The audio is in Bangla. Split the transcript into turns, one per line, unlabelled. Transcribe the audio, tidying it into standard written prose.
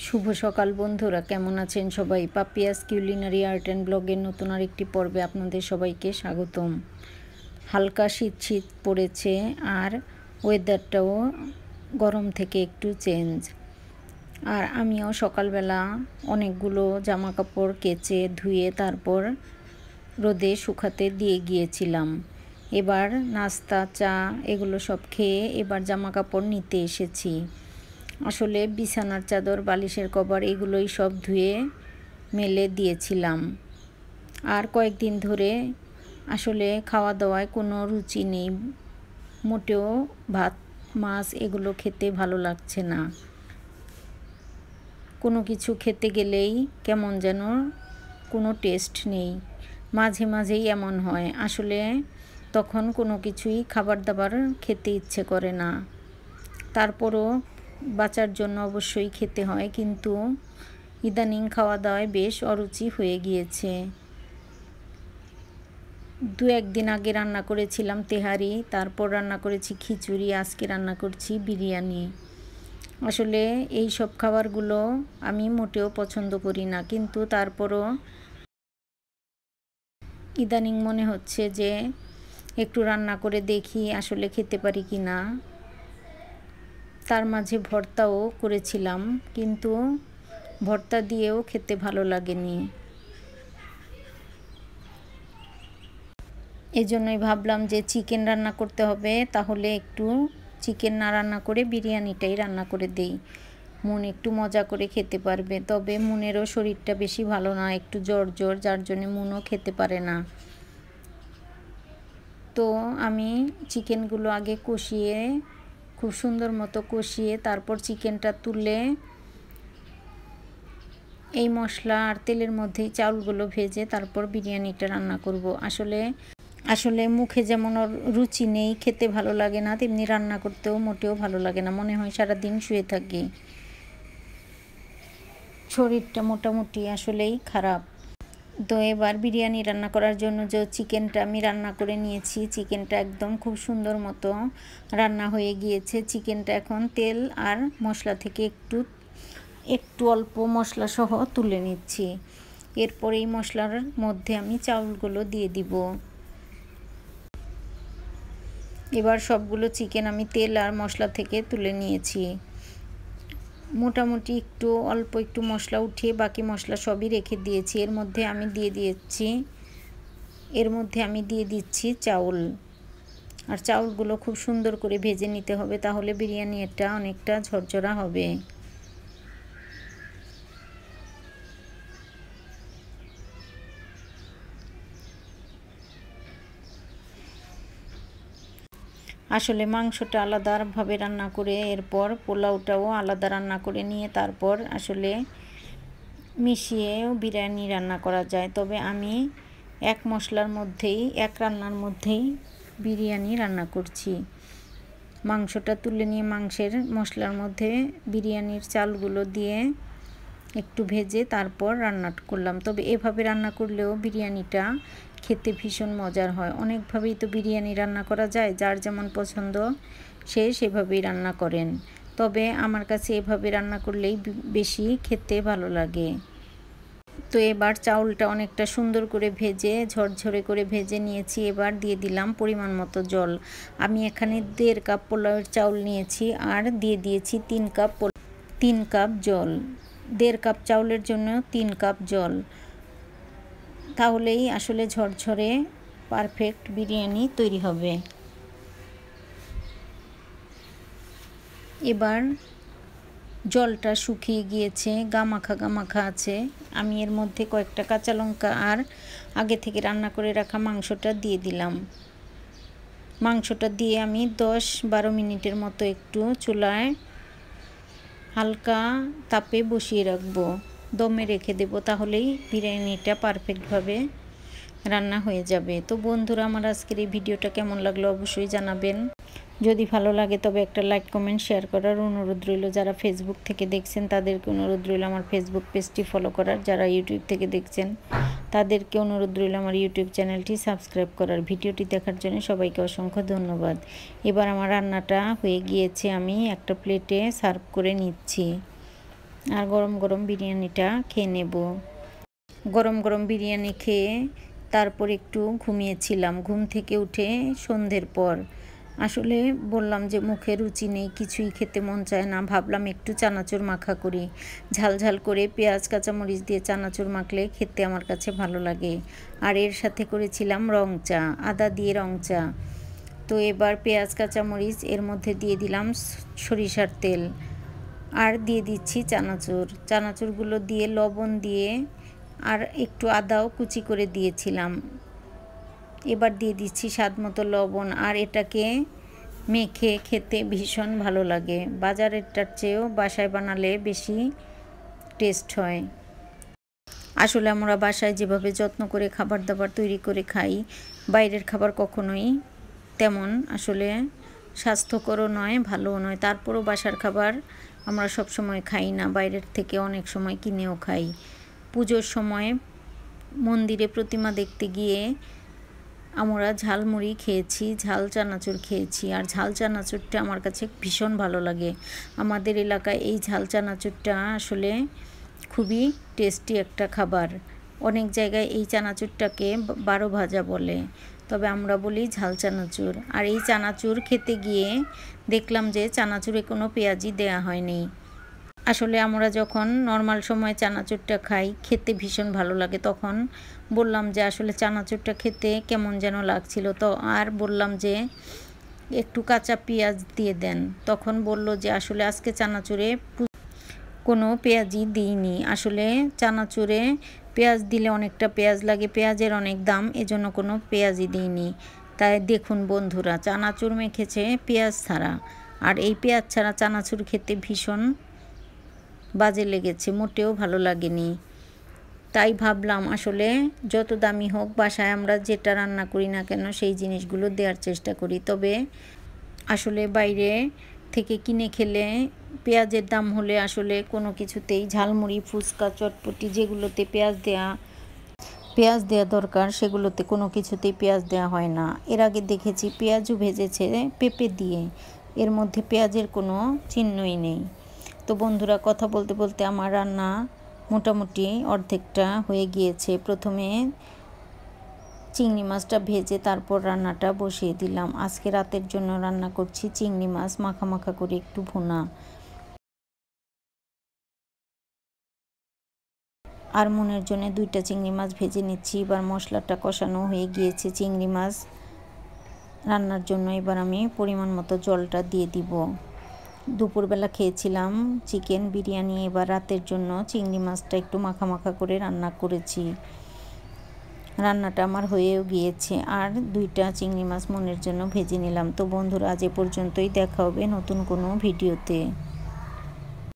শুভ সকাল বন্ধুরা, কেমন আছেন সবাই? পাপিয়াস কিউলিনারি আর্ট অ্যান্ড ব্লগের নতুন আরেকটি পর্বে আপনাদের সবাইকে স্বাগতম। হালকা শীত শীত পড়েছে আর ওয়েদারটাও গরম থেকে একটু চেঞ্জ। আর আমিও সকালবেলা অনেকগুলো জামা কাপড় কেচে ধুয়ে তারপর রোদে শুকাতে দিয়ে গিয়েছিলাম। এবার নাস্তা চা এগুলো সব খেয়ে এবার জামা কাপড় নিতে এসেছি। আসলে বিছানার চাদর বালিশের কভার এগুলোই সব ধুয়ে মেলে দিয়েছিলাম। আর কয়েকদিন ধরে আসলে খাওয়া দাওয়ায় কোনো রুচি নেই, মোটেও ভাত মাছ এগুলো খেতে ভালো লাগছে না। কোনো কিছু খেতে গেলেই কেমন যেন কোনো টেস্ট নেই, মাঝে মাঝেই এমন হয়। আসলে তখন কোনো কিছুই খাবার দাবার খেতে ইচ্ছে করে না, তারপরও বাঁচার জন্য অবশ্যই খেতে হয়, কিন্তু ইদানিং খাওয়া দাওয়ায় বেশ অরুচি হয়ে গিয়েছে। দু একদিন আগে রান্না করেছিলাম তেহারি, তারপর রান্না করেছি খিচুড়ি, আজকে রান্না করছি বিরিয়ানি। আসলে এই সব খাবারগুলো আমি মোটেও পছন্দ করি না, কিন্তু তারপরও ইদানিং মনে হচ্ছে যে একটু রান্না করে দেখি আসলে খেতে পারি কি না। তার মাঝে ভর্তাও করেছিলাম, কিন্তু ভর্তা দিয়েও খেতে ভালো লাগেনি। এজন্যই ভাবলাম যে চিকেন রান্না করতে হবে, তাহলে একটু চিকেন না রান্না করে বিরিয়ানিটাই রান্না করে দেই, মন একটু মজা করে খেতে পারবে। তবে মনেরও শরীরটা বেশি ভালো না, একটু জ্বর জ্বর, যার জন্যে মনও খেতে পারে না। তো আমি চিকেনগুলো আগে কষিয়ে, খুব সুন্দর মতো কষিয়ে তারপর চিকেনটা তুলে এই মশলা আর তেলের মধ্যেই চাউলগুলো ভেজে তারপর বিরিয়ানিটা রান্না করব। আসলে মুখে যেমন রুচি নেই, খেতে ভালো লাগে না, তেমনি রান্না করতেও মোটেও ভালো লাগে না, মনে হয় সারাদিন শুয়ে থাকি। শরীরটা মোটামুটি আসলেই খারাপ। তো এবার বিরিয়ানি রান্না করার জন্য যে চিকেনটা আমি রান্না করে নিয়েছি, চিকেনটা একদম খুব সুন্দর মতো রান্না হয়ে গিয়েছে। চিকেনটা এখন তেল আর মশলা থেকে একটু অল্প মশলা সহ তুলে নিচ্ছি। এরপর এই মশলার মধ্যে আমি চাউলগুলো দিয়ে দিব। এবার সবগুলো চিকেন আমি তেল আর মশলা থেকে তুলে নিয়েছি। মোটামুটি অল্প একটু মশলা উঠিয়ে বাকি মশলা সবই রেখে দিয়েছি। এর মধ্যে আমি দিয়ে দিচ্ছি চাউল। আর চাউলগুলো খুব সুন্দর করে ভেজে নিতে হবে, তাহলে বিরিয়ানি এটা অনেকটা ঝরঝরা হবে। আসলে মাংসটা আলাদাভাবে রান্না করে এরপর পোলাওটাও আলাদা রান্না করে নিয়ে তারপর আসলে মিশিয়েও বিরিয়ানি রান্না করা যায়। তবে আমি এক রান্নার মধ্যেই বিরিয়ানি রান্না করছি। মাংসটা তুলে নিয়ে মাংসের মশলার মধ্যে বিরিয়ানির চালগুলো দিয়ে একটু ভেজে তারপর রান্না করলাম। তবে এভাবে রান্না করলেও বিরিয়ানিটা খেতে ভীষণ মজার হয়। অনেকভাবেই তো বিরিয়ানি রান্না করা যায়, যার যেমন পছন্দ সে সেভাবেই রান্না করেন। তবে আমার কাছে এভাবে রান্না করলেই বেশি খেতে ভালো লাগে। তো এবার চাউলটা অনেকটা সুন্দর করে ভেজে ঝরঝরে করে ভেজে নিয়েছি। এবার দিয়ে দিলাম পরিমাণ মতো জল। আমি এখানে 1.5 কাপ পোলাওয়ের চাউল নিয়েছি আর দিয়ে দিয়েছি 3 কাপ জল। 1.5 কাপ চাউলের জন্য 3 কাপ জল, তাহলেই আসলে ঝরঝরে পারফেক্ট বিরিয়ানি তৈরি হবে। এবার জলটা শুকিয়ে গিয়েছে, গামাখা আছে। আমি এর মধ্যে কয়েকটা কাঁচা লঙ্কা আর আগে থেকে রান্না করে রাখা মাংসটা দিয়ে দিলাম। মাংসটা দিয়ে আমি 10-12 মিনিটের মতো একটু চুলায় হালকা তাপে বসিয়ে রাখবো, দমে রেখে দেবো, তাহলেই বিরিয়ানিটা পারফেক্টভাবে রান্না হয়ে যাবে। তো বন্ধুরা, আমার আজকের এই ভিডিওটা কেমন লাগলো অবশ্যই জানাবেন। যদি ভালো লাগে তবে একটা লাইক কমেন্ট শেয়ার করার অনুরোধ রইল। যারা ফেসবুক থেকে দেখছেন তাদেরকে অনুরোধ রইল আমার ফেসবুক পেজটি ফলো করার। যারা ইউটিউব থেকে দেখছেন তাদেরকে অনুরোধ রইল আমার ইউটিউব চ্যানেলটি সাবস্ক্রাইব করার। ভিডিওটি দেখার জন্য সবাইকে অসংখ্য ধন্যবাদ। এবার আমার রান্নাটা হয়ে গিয়েছে, আমি একটা প্লেটে সার্ভ করে নিচ্ছি। আর গরম গরম বিরিয়ানিটা খেয়ে নেব। গরম গরম বিরিয়ানি খেয়ে তারপর একটু ঘুমিয়েছিলাম। ঘুম থেকে উঠে সন্ধ্যের পর আসলে বললাম যে মুখে রুচি নেই, কিছুই খেতে মন চায় না। ভাবলাম একটু চানাচুর মাখা করি, ঝাল ঝাল করে পেঁয়াজ কাঁচামরিচ দিয়ে চানাচুর মাখলে খেতে আমার কাছে ভালো লাগে। আর এর সাথে করেছিলাম রং চা, আদা দিয়ে রং চা। তো এবার পেঁয়াজ কাঁচামরিচ এর মধ্যে দিয়ে দিলাম সরিষার তেল, আর দিয়ে দিচ্ছি চানাচুরগুলো দিয়ে লবণ দিয়ে আর একটু আদাও কুচি করে দিয়েছিলাম। এবার দিয়ে দিচ্ছি স্বাদ মতো লবণ, আর এটাকে মেখে খেতে ভীষণ ভালো লাগে। বাজারেরটার চেয়েও বাসায় বানালে বেশি টেস্ট হয়। আসলে আমরা বাসায় যেভাবে যত্ন করে খাবার দাবার তৈরি করে খাই, বাইরের খাবার কখনোই তেমন আসলে স্বাস্থ্যকরও নয়, ভালোও নয়। তারপরও বাসার খাবার আমরা সব সময় খাই না, বাইরের থেকে অনেক সময় কিনেও খাই। পুজোর সময় মন্দিরে প্রতিমা দেখতে গিয়ে আমরা ঝালমুড়ি খেয়েছি, ঝাল চানাচুর খেয়েছি। আর ঝাল চানাচুরটা আমার কাছে ভীষণ ভালো লাগে। আমাদের এলাকায় এই ঝাল চানাচুরটা আসলে খুবই টেস্টি একটা খাবার। অনেক জায়গায় এই চানাচুরটাকে 12 ভাজা বলে, তবে আমরা বলি ঝাল চানাচুর। আর এই চানাচুর খেতে গিয়ে দেখলাম যে চানাচুরে কোনো পেঁয়াজই দেয়া হয়নি। আসলে আমরা যখন নর্মাল সময় চানাচুরটা খাই, খেতে ভীষণ ভালো লাগে। তখন বললাম যে আসলে চানাচুরটা খেতে কেমন যেন লাগছিল, তো আর বললাম যে একটু কাঁচা পেঁয়াজ দিয়ে দেন। তখন বলল যে আসলে আজকে চানাচুরে কোনো পেঁয়াজই দিইনি। আসলে চানাচুরে পেঁয়াজ দিলে অনেকটা পেঁয়াজ লাগে, পেঁয়াজের অনেক দাম, এজন্য কোনো পেঁয়াজই দিইনি। তাই দেখুন বন্ধুরা, চানাচুর মেখেছে পেঁয়াজ ছাড়া, আর এই পেঁয়াজ ছাড়া চানাচুর খেতে ভীষণ বাজে লেগেছে, মোটেও ভালো লাগেনি। তাই ভাবলাম আসলে যত দামি হোক, বাসায় আমরা যেটা রান্না করি না কেন সেই জিনিসগুলো দেওয়ার চেষ্টা করি। তবে আসলে বাইরে থেকে কিনে খেলে পেঁয়াজের দাম হলে আসলে কোনো কিছুতেই ঝালমুড়ি, ফুচকা, চটপটি যেগুলোতে পেঁয়াজ দেওয়া দরকার সেগুলোতে কোনো কিছুতেই পেঁয়াজ দেওয়া হয় না। এর আগে দেখেছি পেঁয়াজও ভেজেছে পেঁপে দিয়ে, এর মধ্যে পেঁয়াজের কোনো চিহ্নই নেই। তো বন্ধুরা, কথা বলতে বলতে আমার রান্না মোটামুটি অর্ধেকটা হয়ে গিয়েছে। প্রথমে চিংড়ি মাছটা ভেজে তারপর রান্নাটা বসিয়ে দিলাম। আজকে রাতের জন্য রান্না করছি চিংড়ি মাছ মাখা মাখা করে একটু ভুনা। আর মনের জন্য 2টা চিংড়ি মাছ ভেজে নিচ্ছি। এবার মশলাটা কষানো হয়ে গিয়েছে চিংড়ি মাছ রান্নার জন্য। এবার আমি পরিমাণ মতো জলটা দিয়ে দিব। দুপুরবেলা খেয়েছিলাম চিকেন বিরিয়ানি, এবার রাতের জন্য চিংড়ি মাছটা একটু মাখা মাখা করে রান্না করেছি। রান্নাটা আমার হয়েও গিয়েছে, আর 2টা চিংড়ি মাছ মনের জন্য ভেজে নিলাম। তো বন্ধুরা, আজ এ পর্যন্তই, দেখা হবে নতুন কোনো ভিডিওতে।